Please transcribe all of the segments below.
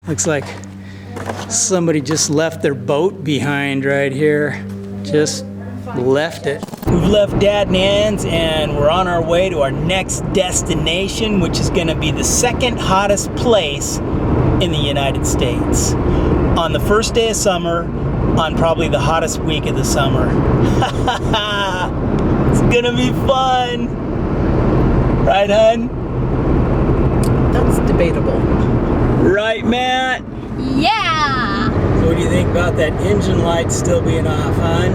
Looks like somebody just left their boat behind right here. Just left it. We've left Dad and Ann's and we're on our way to our next destination, which is gonna be the second hottest place in the United States. On the first day of summer, on probably the hottest week of the summer. It's gonna be fun. Right, hun? That's debatable. Right, Matt? Yeah! So what do you think about that engine light still being off, hon?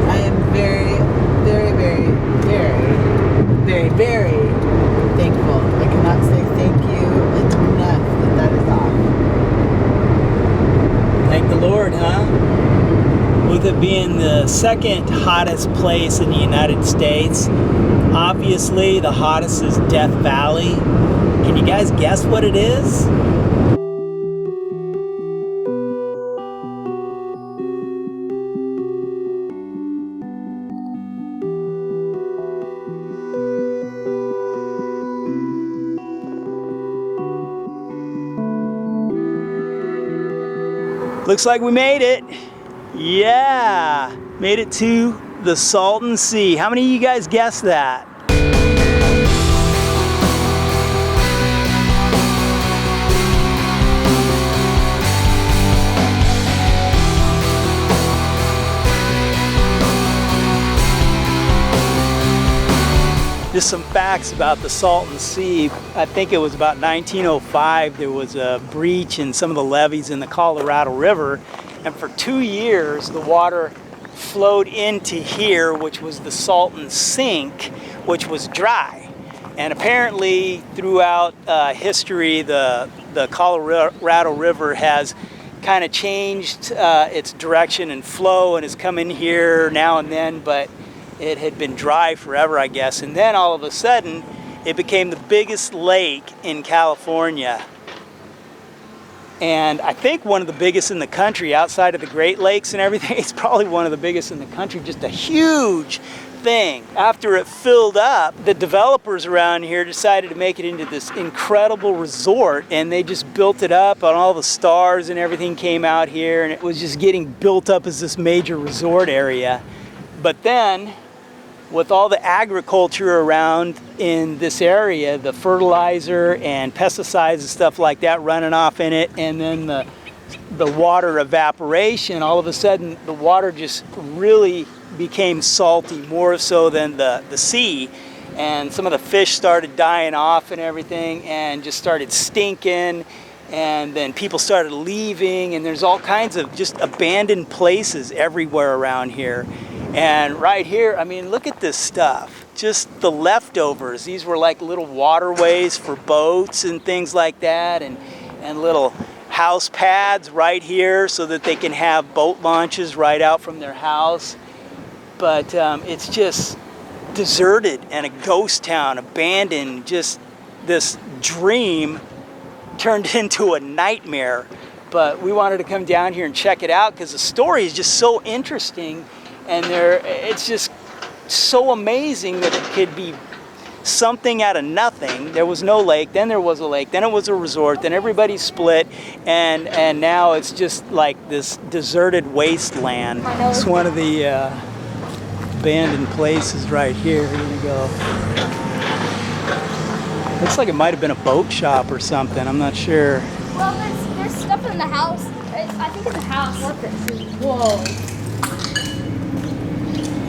I am very, very, very, very, very, very thankful. I cannot say thank you enough that is off. Thank the Lord, huh? With it being the second hottest place in the United States, obviously the hottest is Death Valley. Can you guys guess what it is? Looks like we made it. Yeah, made it to the Salton Sea. How many of you guys guessed that? Just some facts about the Salton Sea. I think it was about 1905, there was a breach in some of the levees in the Colorado River, and for 2 years the water flowed into here, which was the Salton Sink, which was dry. And apparently throughout history, the Colorado River has kind of changed its direction and flow and has come in here now and then, but it had been dry forever, I guess. And then all of a sudden, it became the biggest lake in California. And I think one of the biggest in the country outside of the Great Lakes and everything. It's probably one of the biggest in the country, just a huge thing. After it filled up, the developers around here decided to make it into this incredible resort, and they just built it up, and all the stars and everything came out here, and it was just getting built up as this major resort area. But then, with all the agriculture around in this area, the fertilizer and pesticides and stuff like that running off in it, and then the water evaporation, all of a sudden the water just really became salty, more so than the sea. And some of the fish started dying off and everything, and just started stinking. And then people started leaving, and there's all kinds of just abandoned places everywhere around here. And right here, I mean, look at this stuff. Just the leftovers. These were like little waterways for boats and things like that, and little house pads right here so that they can have boat launches right out from their house. But it's just deserted and a ghost town, abandoned, just this dream turned into a nightmare. But we wanted to come down here and check it out because the story is just so interesting. And it's just so amazing that it could be something out of nothing. There was no lake, then there was a lake, then it was a resort, then everybody split, and now it's just like this deserted wasteland. It's one of the abandoned places right here. Here we go. Looks like it might have been a boat shop or something. I'm not sure. Well, there's stuff in the house. I think it's a house. What this is? Whoa.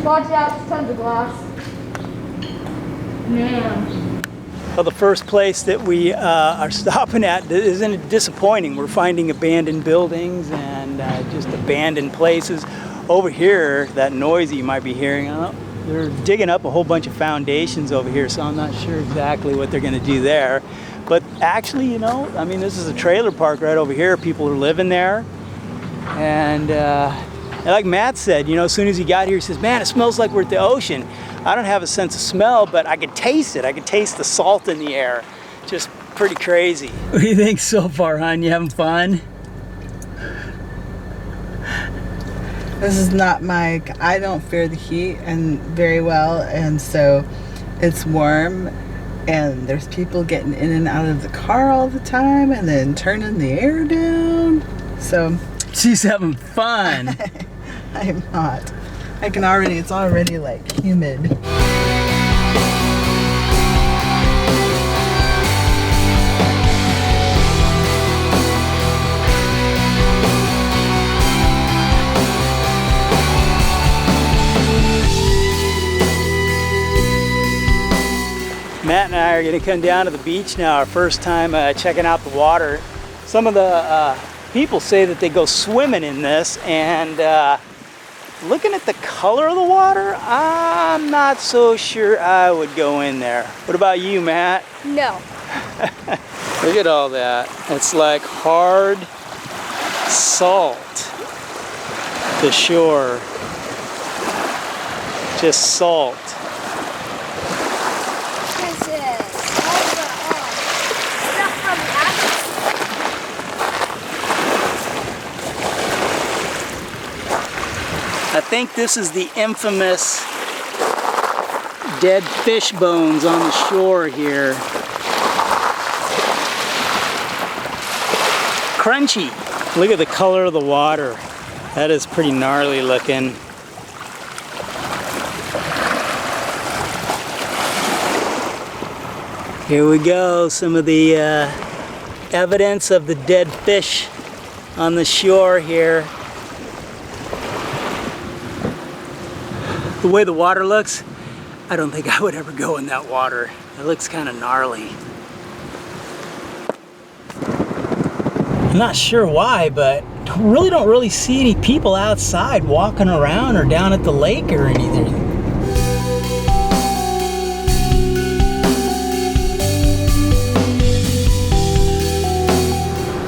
Watch out, there's tons of glass. Man. Well, the first place that we are stopping at isn't disappointing. We're finding abandoned buildings and just abandoned places. Over here, that noise you might be hearing, they're digging up a whole bunch of foundations over here, so I'm not sure exactly what they're going to do there. But actually, you know, I mean, this is a trailer park right over here. People are living there. And like Matt said, you know, as soon as he got here, he says, man, it smells like we're at the ocean. I don't have a sense of smell, but I could taste it. I could taste the salt in the air. Just pretty crazy. What do you think so far, hon? You having fun? This is not I don't fear the heat and very well, and so it's warm And there's people getting in and out of the car all the time and then turning the air down. So She's having fun. I'm not. I can already, it's already like humid. Matt and I are going to come down to the beach now, our first time checking out the water. Some of the people say that they go swimming in this, and looking at the color of the water, I'm not so sure I would go in there. What about you, Matt? No. Look at all that. It's like hard salt, the shore. Just salt. This is all the stuff from the I think this is the infamous dead fish bones on the shore here. Crunchy. Look at the color of the water. That is pretty gnarly looking. Here we go, some of the evidence of the dead fish on the shore here. The way the water looks, I don't think I would ever go in that water. It looks kind of gnarly. I'm not sure why, but really don't really see any people outside walking around or down at the lake or anything.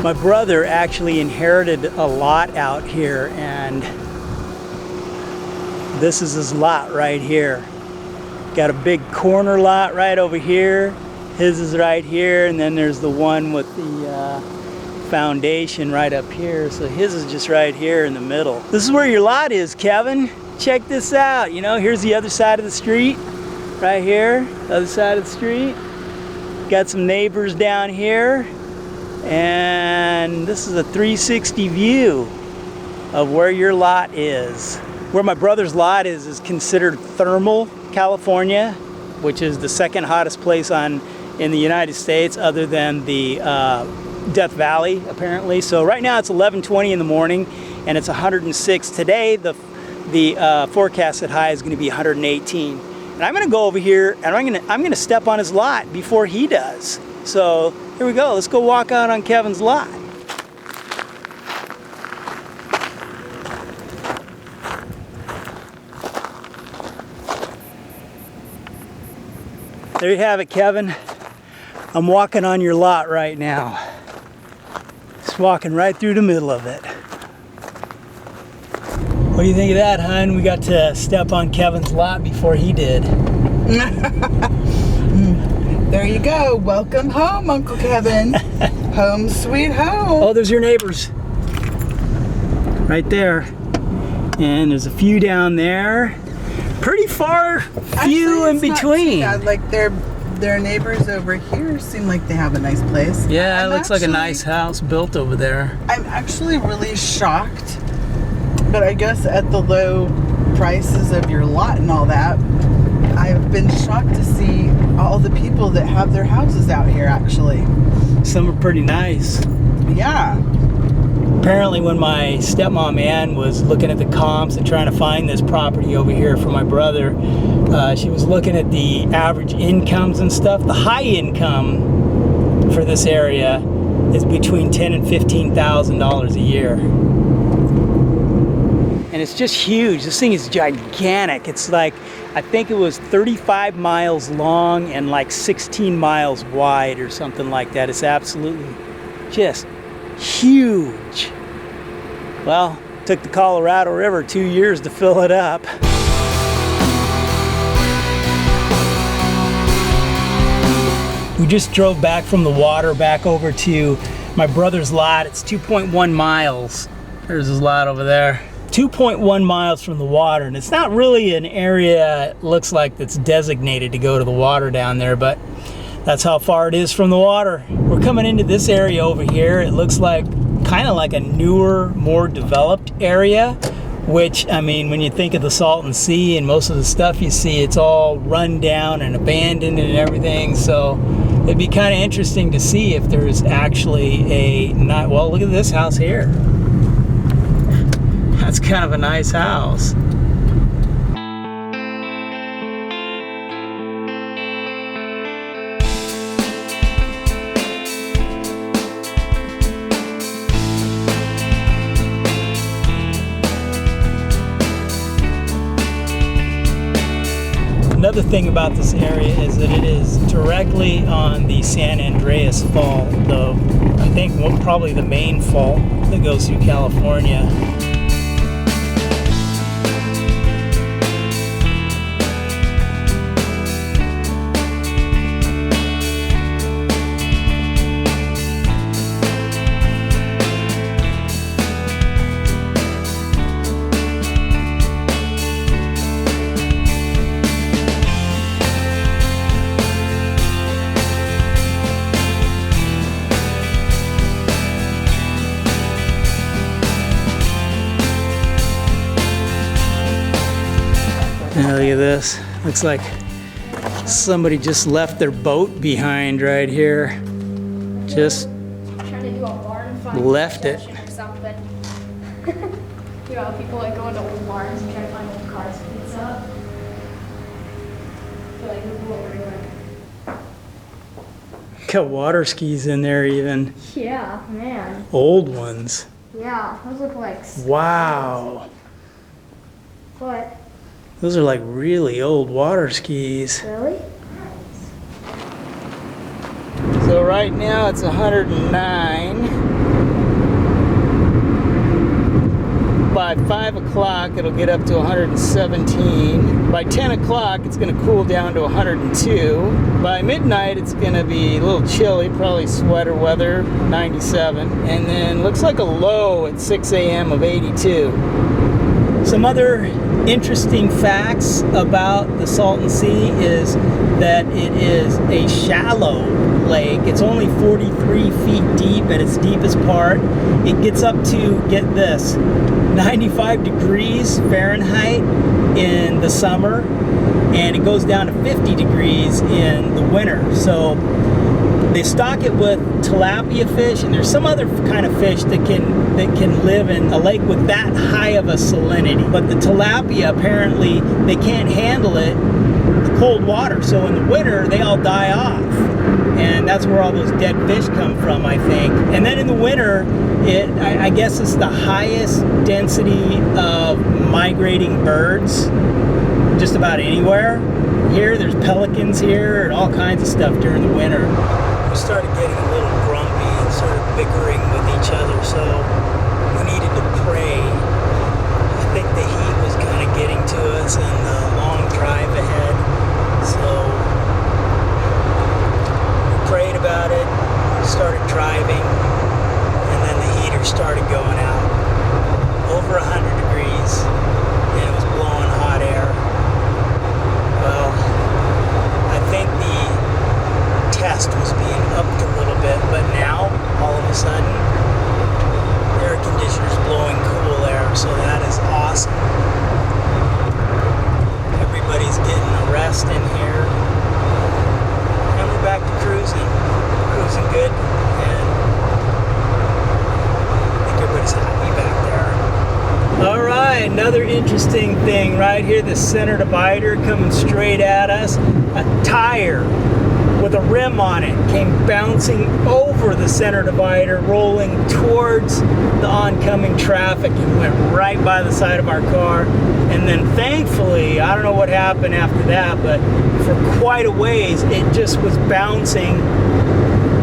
My brother actually inherited a lot out here, and this is his lot right here. Got a big corner lot right over here. His is right here, and then there's the one with the foundation right up here. So his is just right here in the middle. This is where your lot is, Kevin. Check this out. You know, here's the other side of the street, right here, other side of the street. Got some neighbors down here, and this is a 360 view of where your lot is. Where my brother's lot is considered thermal California, which is the second hottest place in the United States other than the Death Valley, apparently. So right now it's 11:20 in the morning and it's 106. Today the forecasted high is going to be 118. And I'm going to go over here and I'm going to step on his lot before he does. So here we go. Let's go walk out on Kevin's lot. There you have it, Kevin. I'm walking on your lot right now. Just walking right through the middle of it. What do you think of that, hon? We got to step on Kevin's lot before he did. There you go. Welcome home, Uncle Kevin. Home sweet home. Oh, there's your neighbors. Right there. And there's a few down there. Pretty far few in between. Like their neighbors over here seem like they have a nice place. Yeah, it looks like a nice house built over there. I'm actually really shocked, but I guess at the low prices of your lot and all that, I've been shocked to see all the people that have their houses out here actually. Some are pretty nice. Yeah. Apparently when my stepmom Ann was looking at the comps and trying to find this property over here for my brother, she was looking at the average incomes and stuff. The high income for this area is between $10,000 and $15,000 a year. And it's just huge. This thing is gigantic. It's like, I think it was 35 miles long and like 16 miles wide or something like that. It's absolutely just huge. Well, took the Colorado River 2 years to fill it up. We just drove back from the water back over to my brother's lot. It's 2.1 miles. There's his lot over there. 2.1 miles from the water, and it's not really an area, it looks like, that's designated to go to the water down there, but That's how far it is from the water. We're coming into this area over here. It looks like kind of like a newer, more developed area, which, I mean, when you think of the Salton Sea and most of the stuff you see, it's all run down and abandoned and everything. So it'd be kind of interesting to see if there's actually a, not, well, look at this house here. That's kind of a nice house. Another thing about this area is that it is directly on the San Andreas Fault, I think probably the main fault that goes through California. Now look at this. Looks like somebody just left their boat behind right here. Just Trying to do a barn find left it. or something. You know, people like go into old barns and try to find old cars and pizza up. I feel like we blew over anywhere. Got water skis in there even. Yeah, man. Old ones. Yeah, those look like. Wow. What? Those are like really old water skis. Really? So right now it's 109. By 5 o'clock it'll get up to 117. By 10 o'clock it's going to cool down to 102. By midnight it's going to be a little chilly, probably sweater weather, 97. And then looks like a low at 6 a.m. of 82. Some other interesting facts about the Salton Sea is that it is a shallow lake. It's only 43 feet deep at its deepest part. It gets up to, get this, 95 degrees Fahrenheit in the summer, and it goes down to 50 degrees in the winter. So they stock it with tilapia fish, and there's some other kind of fish that can live in a lake with that high of a salinity. But the tilapia, apparently, they can't handle it, the cold water. So in the winter, they all die off. And that's where all those dead fish come from, I think. And then in the winter, I guess it's the highest density of migrating birds just about anywhere. Here, there's pelicans here and all kinds of stuff during the winter. We started getting a little grumpy and started bickering with each other, so we needed to pray. I think the heat was kind of getting to us and the long drive ahead, so we prayed about it, started driving, and then the heater started going out. Over 100 degrees, and it was blowing hot air. Well, I think the test was being upped a little bit, but now, all of a sudden, the air conditioner's blowing cool air, so that is awesome. Everybody's getting a rest in here, and we're back to cruising good, and I think everybody's happy back there. All right, another interesting thing right here, the center divider coming straight at us, a tire with a rim on it came bouncing over the center divider, rolling towards the oncoming traffic, and went right by the side of our car. And then thankfully, I don't know what happened after that, but for quite a ways it just was bouncing,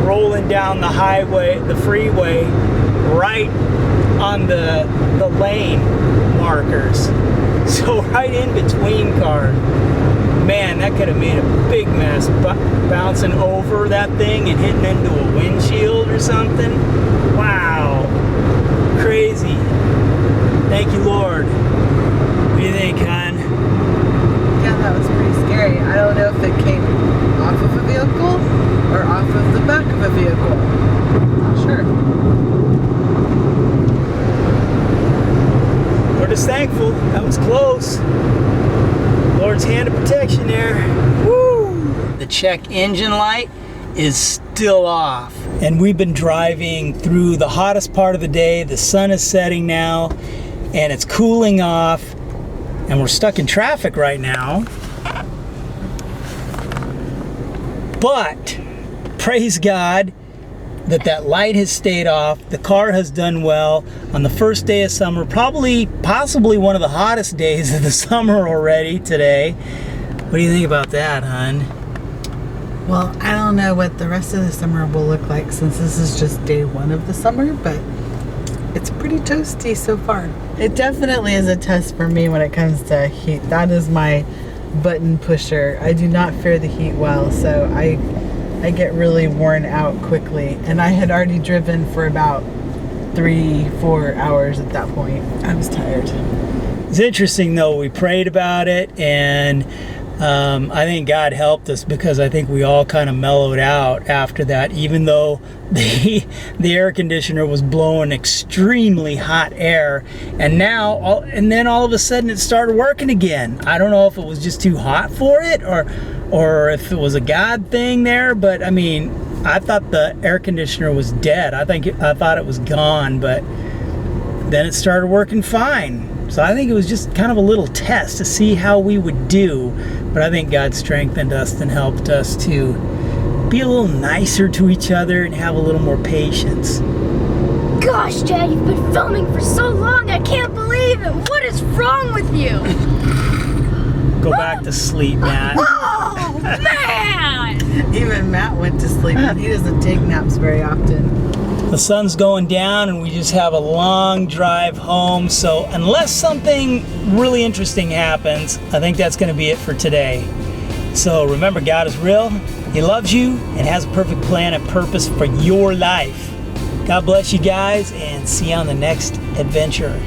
rolling down the highway, the freeway, right on the lane markers. So right in between cars. Man, that could have made a big mess, bouncing over that thing and hitting into a windshield or something. Wow, crazy. Thank you, Lord. What do you think, hon? Yeah, that was pretty scary. I don't know if it came off of a vehicle was thankful. That was close. Lord's hand of protection there. Woo! The check engine light is still off. And we've been driving through the hottest part of the day. The sun is setting now, and it's cooling off. And we're stuck in traffic right now. But praise God that light has stayed off. The car has done well on the first day of summer, possibly one of the hottest days of the summer already today. What do you think about that, hon? Well, I don't know what the rest of the summer will look like since this is just day one of the summer, but it's pretty toasty so far. It definitely is a test for me when it comes to heat. That is my button pusher. I do not fear the heat well, so I get really worn out quickly, and I had already driven for about 3-4 hours at that point. I was tired. It's interesting though, we prayed about it, and I think God helped us because I think we all kind of mellowed out after that, even though the air conditioner was blowing extremely hot air, and then all of a sudden it started working again. I don't know if it was just too hot for it or if it was a God thing there, but I mean, I thought the air conditioner was dead. I thought it was gone, but then it started working fine. So I think it was just kind of a little test to see how we would do. But I think God strengthened us and helped us to be a little nicer to each other and have a little more patience. Gosh, Dad, you've been filming for so long. I can't believe it. What is wrong with you? Go back to sleep, Matt. Oh, man! Even Matt went to sleep, and he doesn't take naps very often. The sun's going down and we just have a long drive home, so unless something really interesting happens, I think that's going to be it for today. So remember, God is real, He loves you, and has a perfect plan and purpose for your life. God bless you guys, and see you on the next adventure.